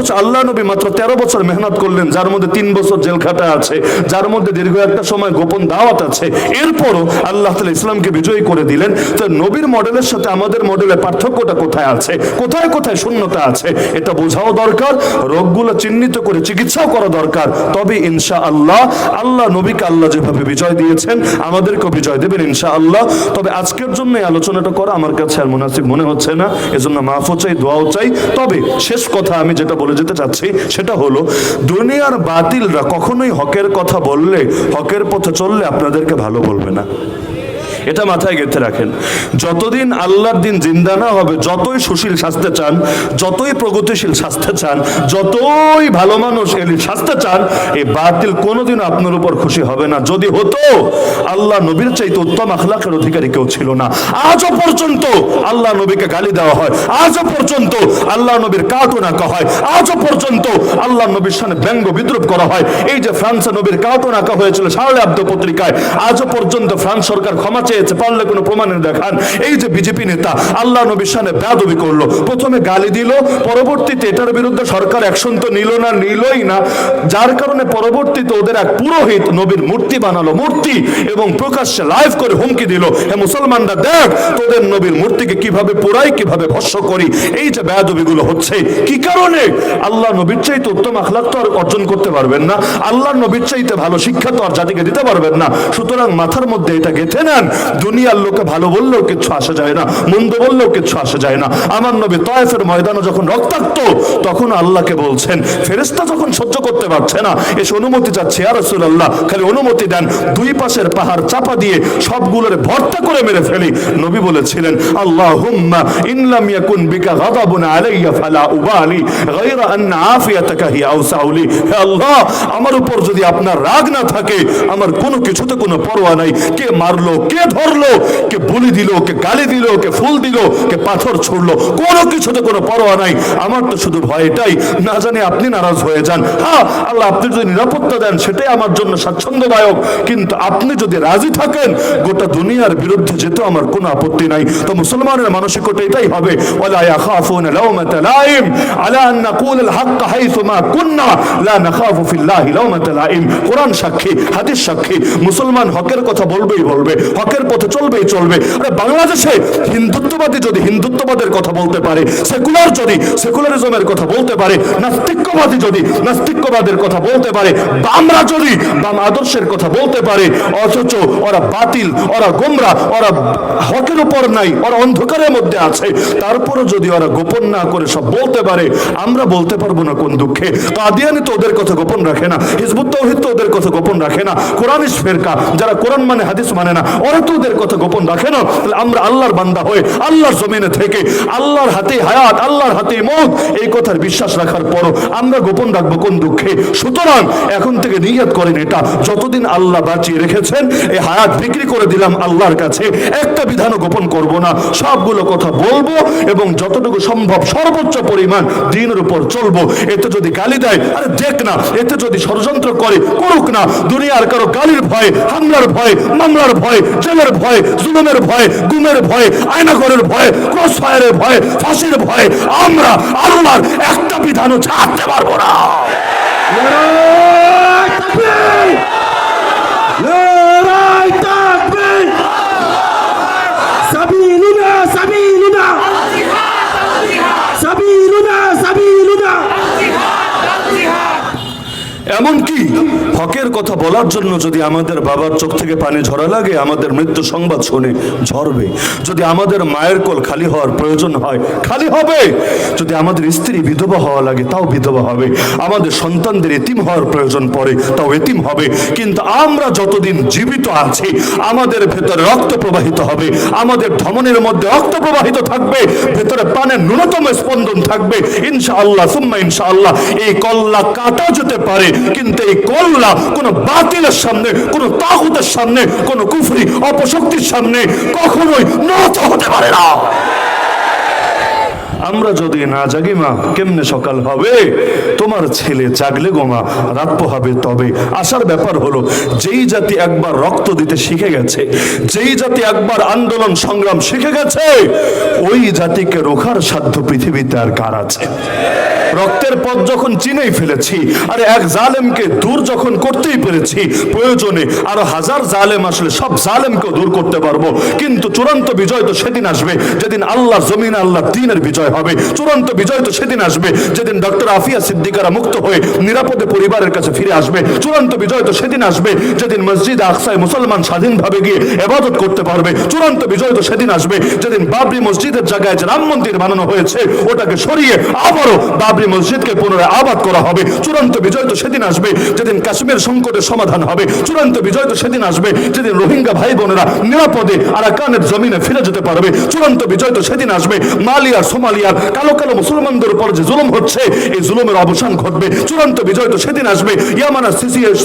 অথচ আল্লাহ নবী মাত্র 13 বছর মেহনত করলেন, যার মধ্যে 3 বছর জেল খাটা আছে, যার মধ্যে দীর্ঘ একটা সময় গোপন দাওয়াত আছে। এরপরও আল্লাহ তাআলা ইসলামকে বিজয়ী করে দিলেন। তো নবীর মডেলের সাথে আমাদের মডেলের পার্থক্যটা কোথায় আছে, কোথায় কোথায় শূন্যতা আছে, এটা বোঝাও দরকার, রোগগুলো চিহ্নিত করে চিকিৎসাও করা দরকার। তবে ইনশাআল্লাহ আল্লাহ নবীকে আল্লাহ যেভাবে বিজয় দিয়েছেন আমাদেরকেও বিজয় দেবেন ইনশাআল্লাহ। তবে আজকের জন্য এই আলোচনাটা করা আমার কাছে আর মুনাসিব মনে হচ্ছে না, এজন্য মাফও চাই, দোয়াও চাই। তবে শেষ কথা আমি যেটা বলে যেতে চাচ্ছি সেটা হলো, দুনিয়ার বাতিলরা কখনোই হকের কথা বললে, হকের পথে চললে আপনাদেরকে ভালো বলবে না। এটা মাথায় গেঁথে রাখেন। যতদিন আল্লাহর দিন জিন্দা না হবে, যতই সুশীল সাজতে চান, যতই প্রগতিশীল সাজতে চান, যতই ভালো মানুষ এলি সাজতে চান, এই বাতিল কোনোদিন আপনার উপর খুশি হবে না। যদি হতো, আল্লাহ নবীর চাইতে উত্তম আখলাকের অধিকারী কেউ ছিল না। আজও পর্যন্ত আল্লাহ নবীকে গালি দেওয়া হয়, আজও পর্যন্ত আল্লাহ নবীর কার্টুন আঁকা হয়, আজও পর্যন্ত আল্লাহ নবীর সামনে ব্যঙ্গ বিদ্রুপ করা হয়। এই যে ফ্রান্সে নবীর কার্টুন আঁকা হয়েছিল শার্লি আব্দো পত্রিকায়, আজও পর্যন্ত ফ্রান্স সরকার ক্ষমা চেয়েছে, পারলে কোনো প্রমাণের দেখান। এই যে বিজেপি নেতা আল্লাহ নবীর সামনে বেয়াদবি করলো, প্রথমে গালি দিল, পরবর্তীতে এটার বিরুদ্ধে সরকার অ্যাকশন তো নিলই না, যার কারণে পরবর্তীতে ওদের এক পুরোহিত নবীর মূর্তি বানালো, মূর্তি, এবং প্রকাশ্যে লাইভ করে হুমকি দিল, হে মুসলমানরা দেখ তোদের নবীর মূর্তিকে কিভাবে পোড়াই, কিভাবে ভস্ম করি। এই যে বেয়াদবিগুলো হচ্ছে কি কারণে? আল্লাহ নবীর চাইতে উত্তম আখলাক তো আর অর্জন করতে পারবেন না, আল্লাহ নবীর চাইতে ভালো শিক্ষা তো আর জাতিকে দিতে পারবেন না। সুতরাং মাথার মধ্যে এটা গেঁথে নেন, দুনিয়ার লোকে ভালো বললেও কিচ্ছু আসে যায় না, মন্দ বললেও কিচ্ছু আসে যায় না। আমার নবী তায়েফের ময়দানে যখন রক্তাক্ত, তখন আল্লাহকে বলছেন, ফেরেশতা যখন সহ্য করতে পারছে না, এসে অনুমতি চাচ্ছে, ইয়া রাসূলুল্লাহ খালি অনুমতি দেন, দুই পাশের পাহাড় চাপা দিয়ে সবগুলোর ভর্তা করে মেরে ফেলি। নবী বলেছিলেন, আল্লাহুম্মা ইন লাম ইয়াকুন বিকা গাদাবুন আলাইয়া ফালা উবালি গায়রা আন আফিয়াতাকা হি আওসাউলি। হে আল্লাহ, আমার উপর যদি আপনার রাগ না থাকে, আমার কোনো কিছুতে কোনো পরোয়া নাই, কে মারলো, কে ধরলো, কে বুলি দিল, কে গালি দিল, কে ফুল দিল, কে পাথর ছুড়লো, কোনো কিছুতে কোনো পরোয়া নাই। আমার তো শুধু ভয় এটাই, না জানি আপনি নারাজ হয়ে যান। হ্যাঁ আল্লাহ, আপনি যদি নিরাপত্তা দেন সেটাই আমার জন্য স্বাচ্ছন্দ্যদায়ক, কিন্তু আপনি যদি রাজি থাকেন গোটা দুনিয়ার বিরুদ্ধে যেতে আমার কোনো আপত্তি নাই। তো মুসলমানের মানসিকতা এটাই হবে, ওয়ালা ইয়াখাফুনা লাওমাতা লাইম আলা আন নাকুল আল হক হাইসুমা কুননা লা নাখাফু ফিল্লাহি লাওমাতা লাইম। কোরআন সাক্ষী, হাদিস সাক্ষী, মুসলমান হকের কথা বলবেই বলবে, হকের পথে চলবেই চলবে। আরে বাংলাদেশে হিন্দুত্ববাদী যদি হিন্দুত্ববাদের কথা বলতে পারে, সেকুলার যদি সেকুলারিজমের কথা বলতে পারে, নাস্তিক্যবাদী যদি নাস্তিক্যবাদের কথা বলতে পারে, বামরা যদি বাম আদর্শের কথা বলতে পারে, অথচ ওরা বাতিল, ওরা গোমরা, ওরা হকের উপর নাই, ওরা অন্ধকারের মধ্যে আছে, তারপরও যদি ওরা গোপন না করে সব বলতে পারে, আমরা বলতে পারবো না কোন দুঃখে? কাদিয়ানি তো ওদের কথা গোপন রাখে না, হিজবুত তাওহীদ তো ওদের কথা গোপন রাখে না, কোরআনিশ ফেরকা যারা কোরআন মানে হাদিস মানে না, ওরা তো ওদের কথা গোপন রাখে না। তাহলে আমরা আল্লাহর বান্দা হয়ে আল্লাহর জমিনে থেকে আল্লাহর হাতে হায়াত, আল্লাহর হাতে মওত, এই কথার বিশ্বাস রাখার পরও আমরা গোপন রাখবো কোন দুঃখে? সুতরাং এখন থেকে নিয়ত করেন, এটা যতদিন আল্লাহ বাঁচিয়ে রেখেছেন, এই হায়াত বিক্রি করে দিলাম আল্লাহর কাছে, একটা বিধানও গোপন করব না, সবগুলো কথা বলবো এবং যতটুকু সম্ভব সর্বোচ্চ পরিমাণ দ্বীনের উপর চলবো। এতে যদি গালি দেয়, আরে দেখ না, এতে যদি ষড়যন্ত্র করে, করুক না, দুনিয়ার কারো গালির ভয়, হামলার ভয়, মামলার ভয়, জেলের ভয়, জুলুমের ভয়, গুমের ভয়, আয়নাঘরের ভয়, ক্রসফায়ারের ভয়, ফাঁসির ভয়, আমরা আল্লাহর একটা বিধানও ছাড়তে পারবো না। লড়াই তাকবীর, লড়াই তাকবীর, সাবিলুনা সাবিলুনা, সাবিলুনা সাবিলুনা। এমনকি হকের কথা বলার জন্য যদি আমাদের বাবার চোখ থেকে পানি ঝরা লাগে, আমাদের মৃত্যু সংবাদ শুনে ঝরবে। যদি আমাদের মায়ের কোল খালি হওয়ার প্রয়োজন হয়, খালি হবে। যদি আমাদের স্ত্রী বিধবা হওয়া লাগে, তাও বিধবা হবে। আমাদের সন্তানদের এতিম হওয়ার প্রয়োজন পড়ে, তাও এতিম হবে। কিন্তু আমরা যতদিন জীবিত আছি, আমাদের ভেতরে রক্ত প্রবাহিত হবে, আমাদের ধমনীর মধ্যে রক্ত প্রবাহিত থাকবে, ভেতরে প্রাণের ন্যূনতম স্পন্দন থাকবে। ইনশাআল্লাহ সুম্মা ইনশাআল্লাহ এই কল্লা কাটা যেতে পারে, কিন্তু এই কল্লা কোন বাতিলের সামনে, কোন তাগুতের সামনে, কোন কুফরি অপশক্তির সামনে কখনোই নত হতে পারে না। আমরা যদি না জাগি মা, কেমনে সকাল হবে? তো তোমার ছেলে জাগলে গোমা রাত পোহাবে তবে। আসার ব্যাপার হলো, যেই জাতি একবার রক্ত দিতে শিখে গেছে, যেই জাতি একবার আন্দোলন সংগ্রাম শিখে গেছে, ওই জাতিকে রোখার সাধ্য পৃথিবীতে আর কার আছে? রক্তের পথ যখন চিনেই ফেলেছি, আরে এক জালেমকে দূর যখন করতেই পেরেছি, প্রয়োজনে আরো হাজার জালেম আসলে সব জালেমকেও দূর করতে পারবো। কিন্তু চূড়ান্ত বিজয় তো সেদিন আসবে যেদিন আল্লাহর জমিনে আল্লাহর দ্বীনের বিজয় হবে। চূড়ান্ত বিজয় তো সেদিন আসবে যেদিন ডক্টর আফিয়া সিদ্দিকারা মুক্ত হয়ে নিরাপদে পরিবারের কাছে ফিরে আসবে। চূড়ান্ত বিজয় তো সেদিন আসবে যেদিন মসজিদ আকসায় মুসলমান স্বাধীনভাবে গিয়ে ইবাদত করতে পারবে। চূড়ান্ত বিজয় তো সেদিন আসবে যেদিন বাবরি মসজিদের জায়গায় যে রাম মন্দির বানানো হয়েছে ওটাকে সরিয়ে আবারও বাবরি মসজিদকে পুনরায় আবাদ করা হবে। চূড়ান্ত বিজয় তো সেদিন আসবে যেদিন কাশ্মীর সংকটের সমাধান হবে। চূড়ান্ত বিজয় তো সেদিন আসবে যেদিন রোহিঙ্গা ভাই বোনেরা নিরাপদে আরাকানের জমিনে ফিরে যেতে পারবে। চূড়ান্ত বিজয় তো সেদিন আসবে মালিয়ার সোমালিয়ার কালো কালো মুসলমানদের উপর যে জুলুম হচ্ছে এই জুলুমের অবসান ঘটবে। চূড়ান্ত বিজয় তো সেদিন আসবে ইয়ামানা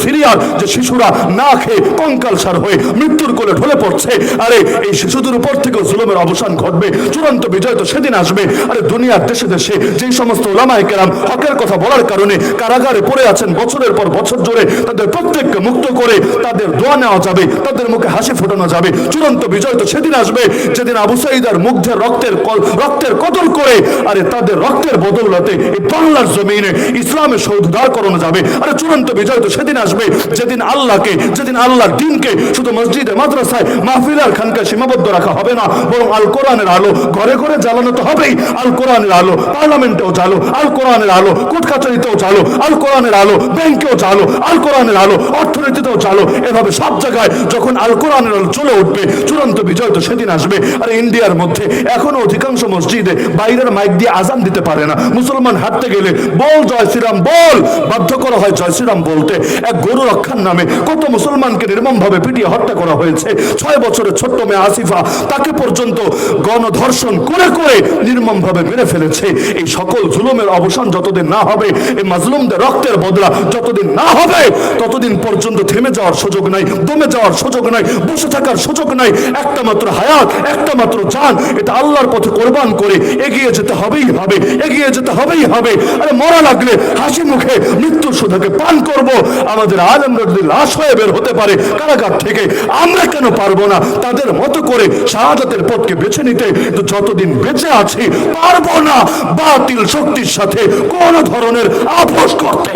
সিরিয়ার যে শিশুরা না খেয়ে কঙ্কালসার হয়ে মৃত্যুর কোলে ঢলে পড়ছে, আরে এই শিশুদের উপর থেকেও জুলুমের অবসান ঘটবে। চূড়ান্ত বিজয় তো সেদিন আসবে, আরে দুনিয়ার দেশে দেশে যেই সমস্ত ওলামায়ে কেরাম হকের কথা বলার কারণে কারাগারে পড়ে আছেন বছরের পর বছর জুড়ে, তাদের প্রত্যেককে মুক্ত করে তাদের দোয়া নেওয়া যাবে, তাদের মুখে হাসি ফোটানো যাবে। চূড়ান্ত বিজয় তো সেদিন আসবে যেদিন আবু সাঈদার মুগ্ধের রক্তের কদর করে আরে তাদের রক্তের বদৌলতে এই বাংলার জমিনে ইসলামের সৌধ দাঁড় করানো যাবে। আরে চূড়ান্ত বিজয় তো সেদিন আসবে যেদিন আল্লাহর দ্বীনকে শুধু মসজিদে মাদ্রাসায় মাহফিল আর খানকায় সীমাবদ্ধ রাখা হবে না, বরং আল কোরআনের আলো ঘরে ঘরে জ্বালানো তো হবেই। আল কোরআনের আলো পার্লামেন্টেও জ্বালো, আল কোরআনের আলো কোর্ট কাচারিতেও জ্বালো, আল কোরআনের আলো ব্যাংকেও জ্বালো, আল কোরআনের আলো অর্থনীতিতেও জ্বালো। এভাবে সব জায়গায় যখন আল কোরআনের আলো চলে উঠবে চূড়ান্ত বিজয় তো সেদিন আসবে। আর ইন্ডিয়ার মধ্যে এখনো অধিকাংশ মসজিদে বাইরের মাইক দিয়ে আজান দিতে পারে না। মুসলমান হাঁটতে গেলে বল জয় শ্রীরাম বল, বাধ্য করা হয় জয় শ্রীরাম বলতে। এক গরু রক্ষার নামে কত মুসলমানকে নির্মমভাবে পিটিয়ে হত্যা করা হয়েছে। 6 বছরের ছোট্ট মেয়ে আসিফা, তাকে পর্যন্ত গণধর্ষণ করে করে নির্মমভাবে মেরে ফেলেছে। এই সকল জুলুমের অবসান যতদিন না হবে, এই মাজলুমদের রক্তের বদলা যতদিন না হবে, ততদিন পর্যন্ত থেমে যাওয়ার সুযোগ নাই, দমে যাওয়ার সুযোগ নাই, বসে থাকার সুযোগ নাই। একটা মাত্র হায়াত, একটা মাত্র জান, এটা আল্লাহর পথে কোরবান করে এগিয়ে যেতে হবেই হবে, এগিয়ে যেতে হবেই হবে। আরে মরা লাগলে হাসি মুখে মৃত্যুর সুধাকে পান করব। আমাদের আলেমরা যদি লাশ হয়ে বের হতে পারে কারাগার থেকে, আমরা কেন পারবো না তাদের মতো করে শাহাদাতের পথকে বেছে নিতে? তো যতদিন বেঁচে আছি পারবো না বাতিল শক্তির সাথে কোন ধরনের আপোষ করতে।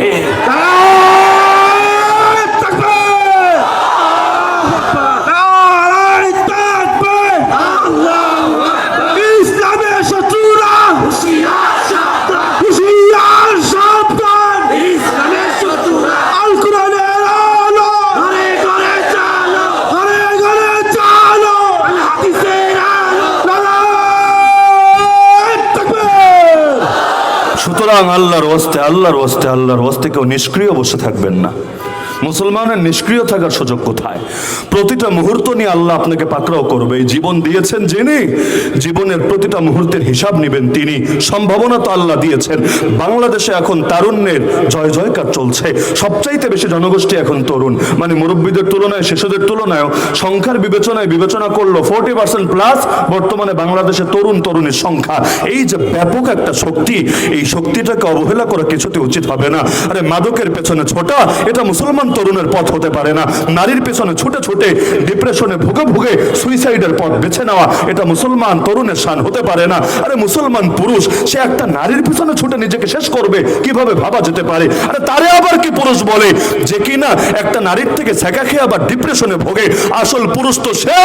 সুতরাং আল্লাহর ওয়াস্তে কেউ নিষ্ক্রিয় বসে থাকবেন না। মুসলমানের নিষ্ক্রিয় থাকার সুযোগ কোথায়? প্রতিটা মুহূর্ত নিয়ে আল্লাহ আপনাকে পাকড়াও করবে। এই জীবন দিয়েছেন যিনি, জীবনের প্রতিটা মুহূর্তের হিসাব নেবেন তিনি। সম্ভাবনা তো আল্লাহ দিয়েছেন। বাংলাদেশে এখন তারুণ্যের জয় জয়কার চলছে। সবচাইতে বেশি জনগোষ্ঠী এখন তরুণ, মানে মুরব্বীদের তুলনায় শিশুদের তুলনায় সংখ্যার বিবেচনা করলো 40% প্লাস বর্তমানে বাংলাদেশে তরুণীর সংখ্যা। এই যে ব্যাপক একটা শক্তি, এই শক্তিটাকে অবহেলা করা কিছুতে উচিত হবে না। আরে মাদকের পেছনে ছোটা এটা মুসলমান তরুণের পথ হতে পারে না। নারীর পেছনে ছুটে ছুটে ডিপ্রেশনে ভুগে সুইসাইডের পথ বেছে নেওয়া এটা মুসলমান তরুণের শান হতে পারে না। আরে মুসলমান পুরুষ সে একটা নারীর পেছনে ছুটে নিজেকে শেষ করবে, কিভাবে ভাবা যেতে পারে? আরে তারে আবার কি পুরুষ বলে যে কিনা একটা নারীর থেকে ছেঁকা খেয়ে আবার ডিপ্রেশনে ভোগে? আসল পুরুষ তো সে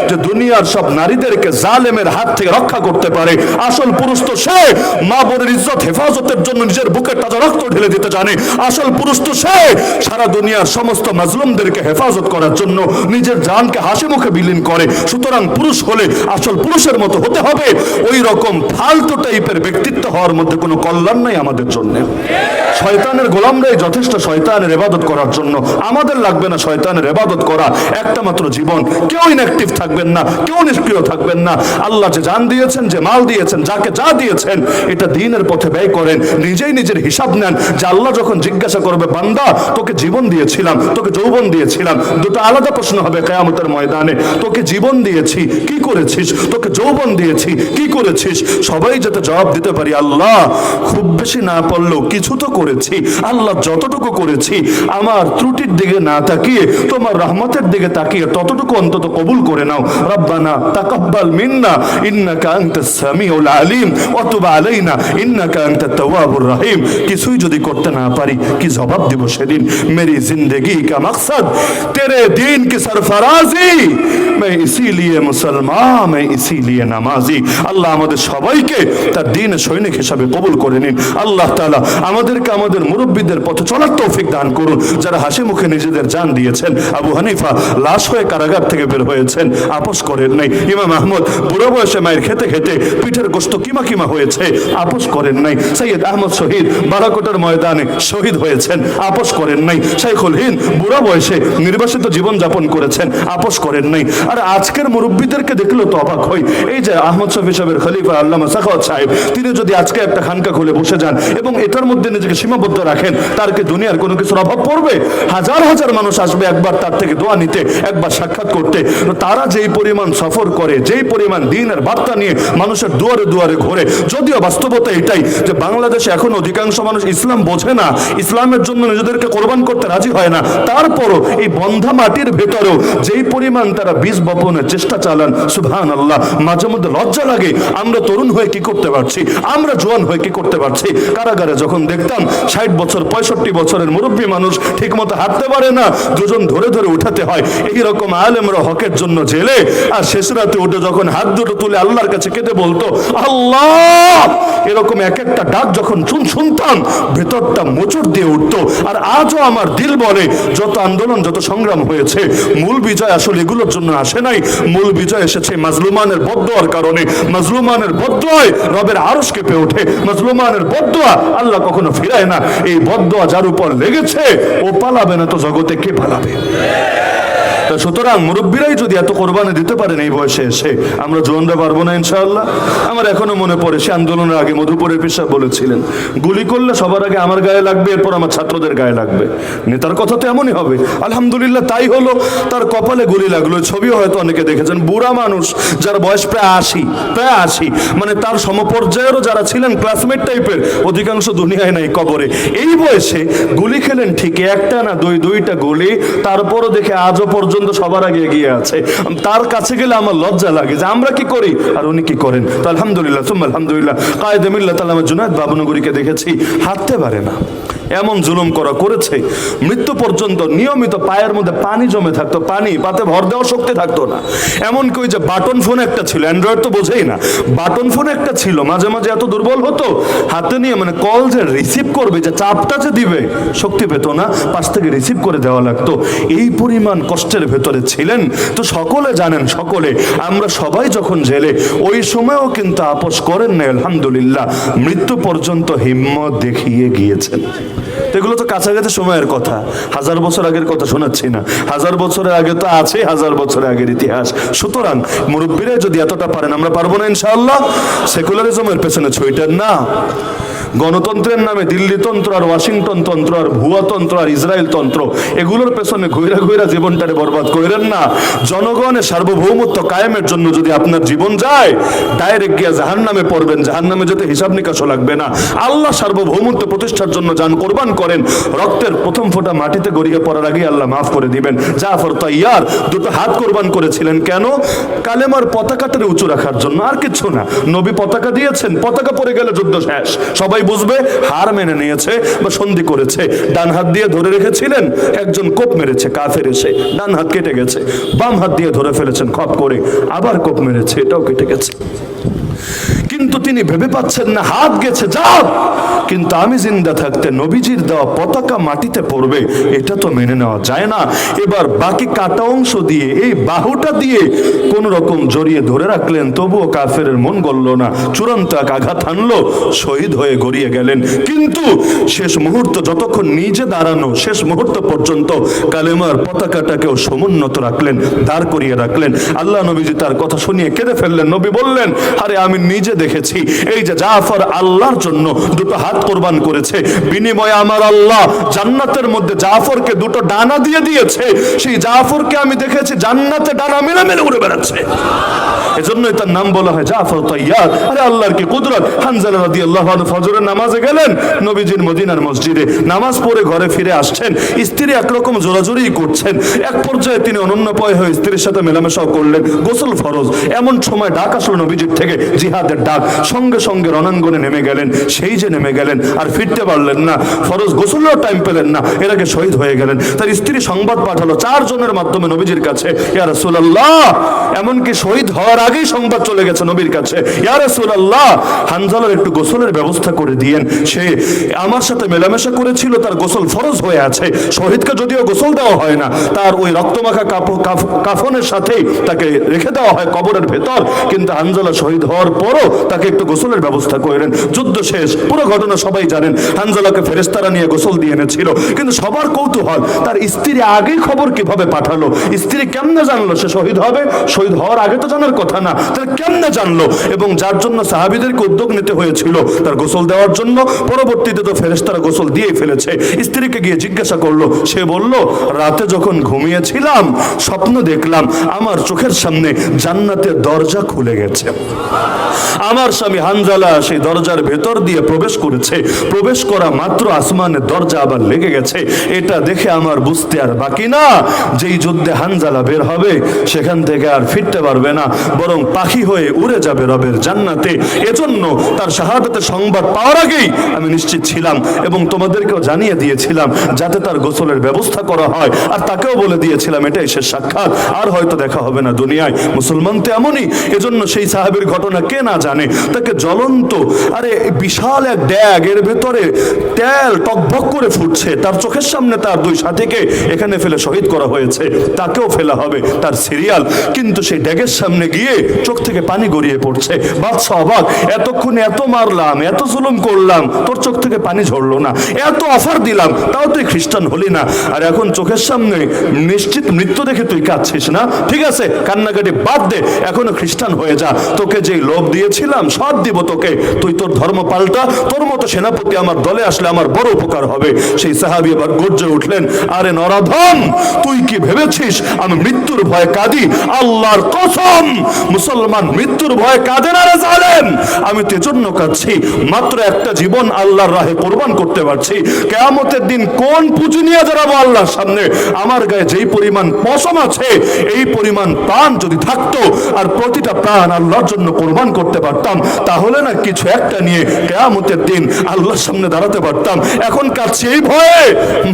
যে দুনিয়ার সব নারীদেরকে জালেমের হাত থেকে রক্ষা করতে পারে। আসল পুরুষ তো সে মা বোনের ইজ্জত হেফাজতের জন্য নিজের বুকের তাজা রক্ত ঢেলে দিতে জানে। আসল পুরুষ তো সে সারা দুনিয়ার সমস্ত মাজলুমদেরকে হেফাজত করার জন্য নিজের জানকে হাসি মুখে বিলীন করে। সুতরাং পুরুষ হলে আসল পুরুষের মতো হতে হবে। ওই রকম ফালতু টাইপের ব্যক্তিত্ব হওয়ার মধ্যে কোনো কল্যাণ নাই আমাদের জন্য। শয়তানের গোলামরাই যথেষ্ট শয়তানের ইবাদত করার জন্য। আমাদের লাগবে না শয়তানের ইবাদত করা। একটা মাত্র জীবন, কেউ ইনঅ্যাক্টিভ থাকবেন না, কেউ নিষ্ক্রিয় থাকবেন না। আল্লাহ যে জান দিয়েছেন, যে মাল দিয়েছেন, যাকে যা দিয়েছেন এটা দ্বীনের পথে ব্যয় করেন। নিজেই নিজের হিসাব নেন যে আল্লাহ যখন জিজ্ঞাসা করবে বান্দা তোকে জীবন দিয়ে দিয়েছিলাম, তোকে যৌবন দিয়েছিলাম। দুটো আলাদা প্রশ্ন হবে কিয়ামতের ময়দানে। তোকে জীবন দিয়েছি, কি করেছিস? তোকে যৌবন দিয়েছি, কি করেছিস? সবাই যাতে জবাব দিতে পারি, আল্লাহ খুব বেশি না পারলেও কিছু তো করেছি। আল্লাহ যতটুকু করেছি আমার ত্রুটির দিকে না তাকিয়ে তোমার রহমতের দিকে তাকিয়ে ততটুকু অন্তত কবুল করে নাও। রব্বানা তাকাব্বাল মিন্না ইন্নাকা আনতাস সামিউল আলিম ওয়া তুব আলাইনা ইন্নাকা আনতাত তাওয়াবুর রহিম। কিছুই যদি করতে না পারি কি জবাব দেব সেদিন? মেরি জিंदगी का मकसद तेरे दीन की सरफराजी, मैं इसीलिए मुसलमान, मैं इसीलिए नामाजी। আল্লাহ আমাদের সবাইকে তার দ্বীনের সৈনিক হিসাবে কবুল করে নিন। আল্লাহ তাআলা আমাদেরকে আমাদের মুরব্বীদের পথে চলার তৌফিক দান করুন, যারা হাসি মুখে নিজেদের জান দিয়েছেন। আবু হানিফা লাশ হয়ে কারাগার থেকে বের হয়েছেন, আপোষ করেন নাই। ইমাম আহমদ বুড়ো বয়সে মায়ের খেতে খেতে পিঠের গোশত কিমা কিমা হয়েছে, আপোষ করেন নাই। সৈয়দ আহমদ শহীদ বালাকোটের ময়দানে শহীদ হয়েছেন, আপোষ করেন নাই। শাইখুল হিন্দ বুড়ো বয়সে নির্বাসিত জীবন যাপন করেছেন, আপোষ করেন নাই। আর আজকের মুরব্বীদেরকে দেখলেও তো অবাক হই। এই যে আহমদ শফি সাহেবের খলিফা আল্লামা সাখাওয়াত সাহেব, তিনি যদি আজকে একটা খানকা খুলে বসে যান এবং এটার মধ্যে নিজেকে সীমাবদ্ধ রাখেন, তার কি দুনিয়ার কোনো কিছুর অভাব পড়বে? হাজার হাজার মানুষ আসবে একবার তার থেকে দোয়া নিতে, একবার সাক্ষাৎ করতে। তারা যেই পরিমাণ সফর করে, যেই পরিমাণ দ্বীনের বার্তা নিয়ে মানুষের দুয়ারে দুয়ারে ঘোরে, যদিও বাস্তবতা এটাই যে বাংলাদেশে এখন অধিকাংশ মানুষ ইসলাম বোঝে না, ইসলামের জন্য নিজেদেরকে কোরবান করতে রাজি হয় না, তারপরও এই বন্ধা মাটির ভেতরেও যেই পরিমাণ তারা বীজ বপনের চেষ্টা চালান, সুবহানাল্লাহ, মাঝে মধ্যে লজ্জা লাগে। আমরা তরুণ হয়ে কি করতে পারছি, আমরা জোয়ান হয়ে কি করতে পারছি। কারাগারে যখন দেখতাম 60 বছর 65 বছরের মুরব্বী মানুষ ঠিক মতো হাঁটতে পারে না, দুজন ধরে ধরে উঠাতে হয়। এইরকম আলেমরা হকের জন্য জেলে, আর শেষ রাতে উঠে যখন হাত দুটো তুলে আল্লাহর কাছে কেঁদে বলতো আল্লাহ, এরকম এক একটা ডাক যখন শুনতাম ভেতরটা মোচড় দিয়ে উঠতো। আর আজও আমার দিল বলে, যত আন্দোলন যত সংগ্রাম হয়েছে, মূল বিজয় আসলে এগুলোর জন্য আসে নাই। মূল বিজয় এসেছে মাজলুমানের বদদোয়ার কারণে। মাজলুমানের বদদোয়ায় রবের আরশ কেঁপে ওঠে। মাজলুমানের বদদোয়া আল্লাহ কখনো ফিরায় না। এই বদদোয়া যার উপর লেগেছে ও পালাবে না তো জগতে কে পালাবে? সুতরাং মুরব্বীরাই যদি এত কোরবানি দিতে পারেন এই বয়সে এসে, আমরা জোয়ানরা পারবো না ইনশাআল্লাহ? আমার এখনো মনে পড়ে সে আন্দোলনের আগে মধুপুরের পেশা বলেছিলেন, গুলি করলে সবার আগে আমার গায়ে লাগবে, এরপর আমার ছাত্রদের গায়ে লাগবে। নেতার কথা তো এমনই হবে। আলহামদুলিল্লাহ তাই হলো। তার কপালে গুলি লাগলো। ছবিও হয়তো অনেকে দেখেছেন, বুড়া মানুষ যার বয়স প্রায় 80, মানে তার সমপর্যায়েরও যারা ছিলেন ক্লাসমেট টাইপের, অধিকাংশ দুনিয়ায় নাই, কবরে। এই বয়সে গুলি খেলেন ঠিক, একটা না দুইটা গুলি, তারপরও দেখে আজও পর্যন্ত সবার আগে এগিয়ে আছে। তার কাছে গেলে আমার লজ্জা লাগে যে আমরা কি করি আর উনি কি করেন। তো আলহামদুলিল্লাহ সুম্মা আলহামদুলিল্লাহ, কায়েদে মিল্লাত আল্লামা জুনায়েদ বাবনগরীকে দেখেছি হাঁটতে পারে না, এমন জুলুম করেছে মৃত্যু পর্যন্ত। নিয়মিত পায়ের মধ্যে পানি জমে থাকতো, পানি পাতে ভর দেওয়ার শক্তি থাকতো না। এমনকি ওই যে বাটন ফোন একটা ছিল, অ্যান্ড্রয়েড তো বোঝেই না, বাটন ফোন একটা ছিল, মাঝে মাঝে এত দুর্বল হতো হাতে নিয়ে, মানে কল যে রিসিভ করবে, যে চাপটা যে দিবে, শক্তি পেত না, পাশ থেকে রিসিভ করে দেওয়া লাগতো। এই পরিমাণ কষ্টের ভেতরে ছিলেন। তো সকলে জানেন, সকলে আমরা সবাই যখন জেলে, ওই সময়ও কিন্তু আপোষ করেন না, আলহামদুলিল্লাহ, মৃত্যু পর্যন্ত হিম্মত দেখিয়ে গিয়েছেন। এগুলো তো কাছাকাছি সময়ের কথা, 1000 বছর আগের কথা শোনাচ্ছি না। 1000 বছরের আগে তো আছে, 1000 বছরের আগের ইতিহাস। সুতরাং মুরব্বীরা যদি এতটা পারেন, আমরা পারবো না ইনশাআল্লাহ? সেকুলারিজমের পেছনে ছুইটার না। গণতন্ত্রের নামে দিল্লি তন্ত্র আর ওয়াশিংটন তন্ত্র আর ভুয়া তন্ত্র আর ইসরায়েল তন্ত্র, এগুলোর পেছনে ঘুরা জীবনটারে বরবাদ করেন না। জনগণের সার্বভৌমত্ব কায়েমের জন্য যদি আপনার জীবন যায়, ডাইরেক্ট গিয়া জাহান্নামে পড়বেন। জাহান্নামে যেতে হিসাব নিকাশও লাগবে না। আল্লাহ সার্বভৌমত্ব প্রতিষ্ঠার জন্য যান কোরবান করেন, রক্তের প্রথম ফোঁটা মাটিতে গড়িয়ে পড়ার আগে আল্লাহ মাফ করে দিবেন। জাফর তাইয়ার দুটো হাত কোরবান করেছিলেন কেন? কালেমার পতাকাটারে উঁচু রাখার জন্য, আর কিছু না। নবী পতাকা দিয়েছেন, পতাকা পড়ে গেলে যুদ্ধ শেষ, সবাই বুঝবে হার মেনে নিয়েছে বা সন্ধি করেছে। ডান হাত দিয়ে ধরে রেখেছিলেন, একজন কোপ মেরেছে কাফের এসে, ডান হাত কেটে গেছে। বাম হাত দিয়ে ধরে ফেলেছেন খপ করে, আবার কোপ মেরেছে, এটাও কেটে গেছে। কিন্তু তিনি ভেবে পাচ্ছেন না, হাত গেছে যাও, কিন্তু আমি জিন্দা থাকতে নবীজির দেওয়া পতাকা মাটিতে পড়বে, এটা তো মেনে নেওয়া যায় না। এবার বাকি কাটা অংশ দিয়ে, এই বাহুটা দিয়ে কোন রকম জড়িয়ে ধরে রাখলেন, তবুও কাফেরের মন গলল না। চূড়ান্ত এক আঘাত হানলো, শহীদ হয়ে গড়িয়ে গেলেন। কিন্তু শেষ মুহূর্ত যতক্ষণ নিজে দাঁড়ানো শেষ মুহূর্ত পর্যন্ত কালেমার পতাকাটাকেও সমুন্নত রাখলেন, দাঁড় করিয়ে রাখলেন। আল্লাহ নবীজি তার কথা শুনিয়ে কেঁদে ফেললেন। নবী বললেন, আরে আমি নিজে দেখেছি এই যে জাফর আল্লাহর জন্য দুটো হাত কোরবান করেছে, বিনিময়ে আমার আল্লাহ জান্নাতের মধ্যে জাফরকে দুটো ডানা দিয়ে দিয়েছে। সেই জাফরকে আমি দেখেছি জান্নাতে ডানা মেলে মেলে উড়ে বেড়াচ্ছে। এজন্যই তার নাম বলা হয় জাফর তাইয়ার। আরে আল্লাহর কি কুদরত। হানজালা রাদিয়াল্লাহু আনহু ফজরের নামাজে গেলেন, নবীজির মদিনার মসজিদে নামাজ পড়ে ঘরে ফিরে আসছেন। স্ত্রী একরকম জোরাজোরি করছেন। এক পর্যায়ে তিনি অনন্যপয় হয়ে স্ত্রীর সাথে মেলামেশাও করলেন। গোসল ফরজ, এমন সময় ডাক আসলো নবীজির থেকে, জিহাদের ডাক। সঙ্গে সঙ্গে রণাঙ্গনে নেমে গেলেন। সেই যে নেমে গেলেন আর ফিরতে পারলেন না, ফরজ গোসলেও টাইম পেলেন না, এর আগে শহীদ হয়ে গেলেন। তার স্ত্রী সংবাদ পাঠালো 4 জনের মাধ্যমে নবীজির কাছে, ইয়া রাসূলুল্লাহ, এমনকি শহীদ হওয়ার আগেই সংবাদ চলে গেছে নবীর কাছে, ইয়া রাসূলুল্লাহ, হানজালার একটু গোসলের ব্যবস্থা করে দিয়েন। সে আমার সাথে মেলামেশা করেছিল, তার গোসল ফরজ হয়ে আছে। শহীদকে যদিও গোসল দেওয়া হয় না, তার ওই রক্তমাখা কাফনের সাথেই তাকে রেখে দেওয়া হয় কবরের ভেতর, কিন্তু হানজালা শহীদ হওয়ার পরও তাকে একটু গোসলের ব্যবস্থা করেন। যুদ্ধ শেষ, পুরো ঘটনা সবাই জানেন। হানজালাকে ফেরেশতারা নিয়ে গোসল দিয়ে এনেছিল, কিন্তু সবার কৌতূহল তার স্ত্রী আগেই খবর কিভাবে পাঠালো, স্ত্রী কেমনে জানলো সে শহীদ হবে? শহীদ হওয়ার আগে তো জানার কথা না, তাহলে কেমনে জানলো? এবং যার জন্য সাহাবীদেরকে উদ্যোগ নিতে হয়েছিল তার গোসল দেওয়ার জন্য, পরবর্তীতে তো ফেরেশতারা গোসল দিয়েই ফেলেছে। স্ত্রীকে গিয়ে জিজ্ঞাসা করলো, সে বলল, রাতে যখন ঘুমিয়েছিলাম স্বপ্ন দেখলাম আমার চোখের সামনে জান্নাতের দরজা খুলে গেছে। আমার স্বামী হানজালা সেই দরজার ভেতর দিয়ে প্রবেশ করেছে। প্রবেশ করা মাত্র আসমানের দরজা আবার লেগে গেছে। এটা দেখে আমার বুঝতে আর বাকি না, যেই যুদ্ধে হানজালা বের হবে সেখান থেকে আর ফিরতে পারবে না, বরং পাখি হয়ে উড়ে যাবে রবের জান্নাতে। এজন্য তার শাহাদাতের সংবাদ পাওয়ার আগেই আমি নিশ্চিত ছিলাম এবং তোমাদেরকেও জানিয়ে দিয়েছিলাম যাতে তার গোসলের ব্যবস্থা করা হয়। আর তাকেও বলে দিয়েছিলাম এটাই শেষ সাক্ষাৎ, আর হয়তো দেখা হবে না দুনিয়ায়। মুসলমান তো এমনই, এজন্য সেই সাহাবীর ঘটনা কে না জানে। তাকে জ্বলন্ত, আরে বিশাল এক ড্যাগ, এর ভেতরে তেল টকবক করে ফুটছে, তার চোখের সামনে তার 2 সাথীকে এখানে ফেলে শহীদ করা হয়েছে, তাকেও ফেলা হবে, তার সিরিয়াল। কিন্তু সেই ড্যাগের সামনে গিয়ে চোখ থেকে পানি গড়িয়ে পড়ছে। বাদশা অবাক, এতক্ষণ এত মারলাম, এত জুলুম করলাম, তোর চোখ থেকে পানি ঝরলো না, এত অফার দিলাম, তাও তুই খ্রিস্টান হলি না, আর এখন চোখের সামনে নিশ্চিত মৃত্যু দেখে তুই কাঁদছিস না? ঠিক আছে, কান্নাকাটি বাদ দে, এখনো খ্রিস্টান হয়ে যা। তোকে যেই লোভ দিয়েছিলাম সব দিব তোকে, তুই তোর ধর্ম পাল্টা, তোর মতো সেনাপতি আমার দলে আসলে আমার বড় উপকার হবে। সেই সাহাবী এবার গর্জে উঠলেন, আরে নরাধম, তুই কি ভেবেছিস আমি মৃত্যুর ভয়ে কাঁদি? আল্লাহর কসম, মুসলমান মৃত্যুর ভয়ে কাঁদে না রে জালেম। আমি তো এজন্য কাঁদছি, মাত্র একটা জীবন আল্লাহর রাহে কোরবান করতে পারছি। কিয়ামতের দিন কোন পুঁজি নিয়ে দাঁড়াবো আল্লাহর সামনে? আমার গায়ে যেই পরিমাণ পশম আছে, এই পরিমাণ প্রাণ যদি থাকতো আর প্রতিটা প্রাণ আল্লাহর জন্য কোরবান করতে পারতাম, তাহলে না কিছু একটা নিয়ে কিয়ামতের দিন আল্লাহর সামনে দাঁড়াতে পারতাম। এখন কাছে এই ভয়ে,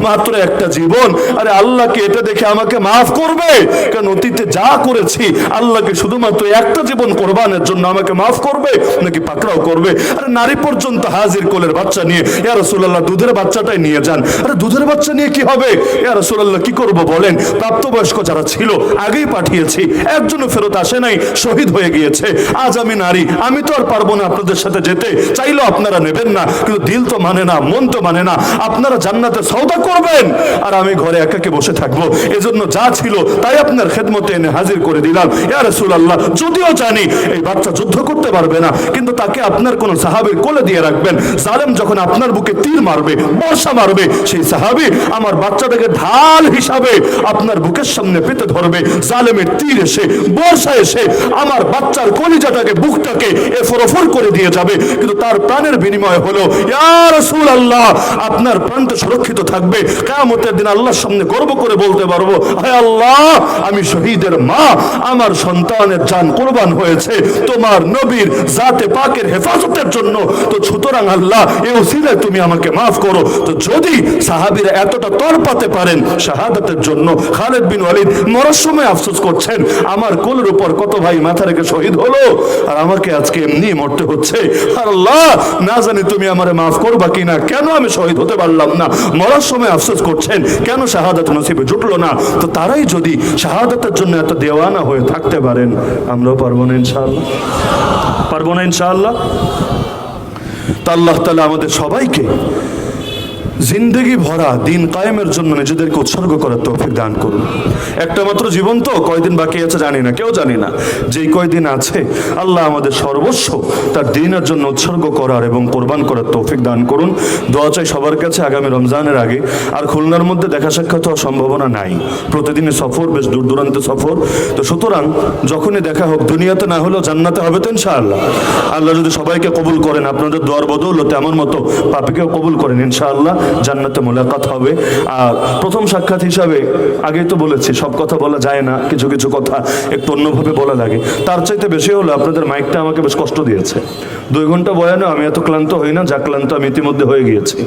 মাত্র একটা জীবন, আরে আল্লাহকে এটা দেখে আমাকে মাফ করবে? কারণ অতীতে যা করেছি আল্লাহকে শুধুমাত্র একটা জীবন কোরবানের জন্য আমাকে মাফ করবে নাকি পাকড়াও করবে? আরে নারী পর্যন্ত হাজির কোলের বাচ্চা নিয়ে, ইয়া রাসূলুল্লাহ দুধের বাচ্চাটাই নিয়ে যান। আরে দুধের বাচ্চা নিয়ে কি হবে? ইয়া রাসূলুল্লাহ কি করব বলেন? প্রাপ্তবয়স্ক যারা ছিল আগেই পাঠিয়েছি, একজনও ফেরত আসে নাই, শহীদ হয়ে গিয়েছে। আজ আমি নারী, আমি তো আর পারবো না আপনাদের সাথে যেতে, চাইলেও আপনারা নেবেন না, কিন্তু দিল তো মানে না, মন তো মানে না। আপনারা জান্নাতে সওদা করবেন আর আমি ঘরে একাকে বসে থাকবো। এজন্য যা ছিল তাই আপনার খেদমতে এনে হাজির করে দিলাম। ইয়া রাসূলুল্লাহ, যদিও জানি এই বাচ্চা যুদ্ধ করতে পারবে না, কিন্তু তাকে আপনার কোন সাহাবীর কোলে দিয়ে রাখবেন। জালেম যখন আপনার বুকে তীর মারবে, বর্ষা মারবে, সেই সাহাবী আমার বাচ্চাটাকে ঢাল হিসাবে আপনার বুকের সামনে পেতে ধরবে। জালেমের তীর এসে, বর্ষা এসে আমার বাচ্চার কলিজাটাকে, বুকটাকে এফরফর করে দিয়ে যাবে, কিন্তু তার প্রাণের বিনিময় হলো ইয়া রাসূলুল্লাহ আপনার প্রাণটা সুরক্ষিত থাকবে। কিয়ামতের দিন আল্লাহর সামনে গর্ব করে বলতে পারবো, হে আল্লাহ, আমি শহীদের মা, আমার সন্তানের জান কোরবান হয়েছে তোমার নবীর জাতে পাকের হেফাজতের জন্য। তো সুতরাং আল্লাহ, এই ওসিলায় তুমি আমাকে মাফ করো। তো যদি সাহাবীরা এতটা তড়পাতে পারেন শাহাদাতের জন্য, খালিদ বিন ওয়ালিদ মরার সময় আফসোস করছেন, আমার কোলের উপর কত ভাই মাথা রেখে শহীদ হলো আর আমাকে আজকে এমনি মরতে হচ্ছে। আল্লাহ, না জানি তুমি আমারে মাফ করবা কিনা, কেন আমি শহীদ হতে পারলাম না? মরার সময় আফসোস করছেন, কেন শাহাদাত নসিবে জুটলো না? তো তারাই যদি শাহাদাতের জন্য এত দেওয়ানা হয়ে থাকতে পারেন, আমরাও পারবো না ইনশাআল্লাহ? পারবো না ইনশাআল্লাহ? তা আল্লাহ তাআলা আমাদের সবাইকে জিন্দেগি ভরা দিন কায়েমের জন্য নিজেদেরকে উৎসর্গ করার তৌফিক দান করুন। একটা মাত্র জীবন তো, কয়দিন বাকি আছে জানি না, কেউ জানি না। যেই কয়দিন আছে আল্লাহ আমাদের সর্বস্ব তার দিনের জন্য উৎসর্গ করার এবং কোরবান করার তৌফিক দান করুন। দোয়া চাই সবার কাছে আগামী রমজানের আগে। আর খুলনার মধ্যে দেখা সাক্ষাৎ হওয়ার সম্ভাবনা নাই, প্রতিদিনই সফর, বেশ দূর দূরান্তে সফর। তো সুতরাং যখনই দেখা হোক, দুনিয়াতে না হলেও জান্নাতে হবে তো ইনশাআল্লাহ। আল্লাহ যদি সবাইকে কবুল করেন, আপনাদের দোয়ার বদৌলতে আমার মতো পাপিকেও কবুল করেন, ইনশাআল্লাহ জান্নাতে মোলাকাত হবে। আর প্রথম সাক্ষাৎ হিসাবে আগেই তো বলেছি, সব কথা বলা যায় না, কিছু কিছু কথা একটু অন্যভাবে বলা লাগে। তার চাইতে বেশি হলো আপনাদের মাইকটা আমাকে বেশ কষ্ট দিয়েছে। 2 ঘন্টা বয়ানে আমি এত ক্লান্ত হই না, যা ক্লান্ত আমি ইতিমধ্যে হয়ে গিয়েছি।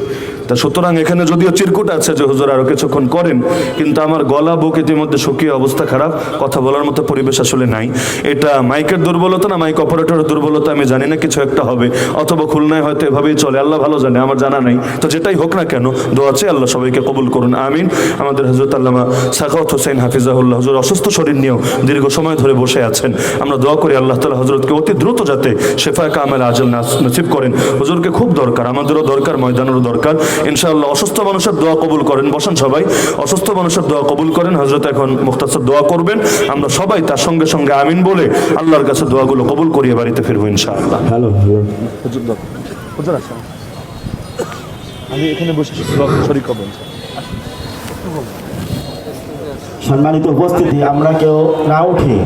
তা সুতরাং এখানে যদিও চিরকুট আছে যে হুজুর আরো কিছুক্ষণ করেন, কিন্তু আমার গলা বুক ইতিমধ্যে শুকিয়ে অবস্থা খারাপ, কথা বলার মতো পরিবেশ আসলে নাই। এটা মাইকের দুর্বলতা না মাইক অপারেটরের দুর্বলতা আমি জানি না, কিছু একটা হবে, অথবা খুলনায় হয়তো এভাবেই চলে, আল্লাহ ভালো জানে, আমার জানা নাই। তো যেটাই হোক না কেন, দোয়া আছে আল্লাহ সবাইকে কবুল করুন, আমিন। আমাদের হযরত আল্লামা সাখাওয়াত হোসেন হাফিজাহুল্লাহ হুজুর অসুস্থ শরীর নিয়েও দীর্ঘ সময় ধরে বসে আছেন। আমরা দোয়া করি আল্লাহ তাআলা হযরতকে অতি দ্রুত যাতে শেফায়ে কামেল আজল নসিব করেন। হুজুরকে খুব দরকার, আমাদেরও দরকার, ময়দানেরও দরকার। ইনশাআল্লাহ অসুস্থ মানুষের দোয়া কবুল করেন। বসেন সবাই, অসুস্থ মানুষের দোয়া কবুল করেন। হযরত এখন মুখতাসর দোয়া করবেন, আমরা সবাই তার সঙ্গে সঙ্গে আমিন বলে আল্লাহর কাছে দোয়াগুলো কবুল করিয়ে বাড়িতে ফিরবো ইনশাআল্লাহ। হ্যালো হুজুর আসেন, আমি এখানে বসে শরীক হব। সম্মানিত উপস্থিতি, আমরা কেউ না উঠে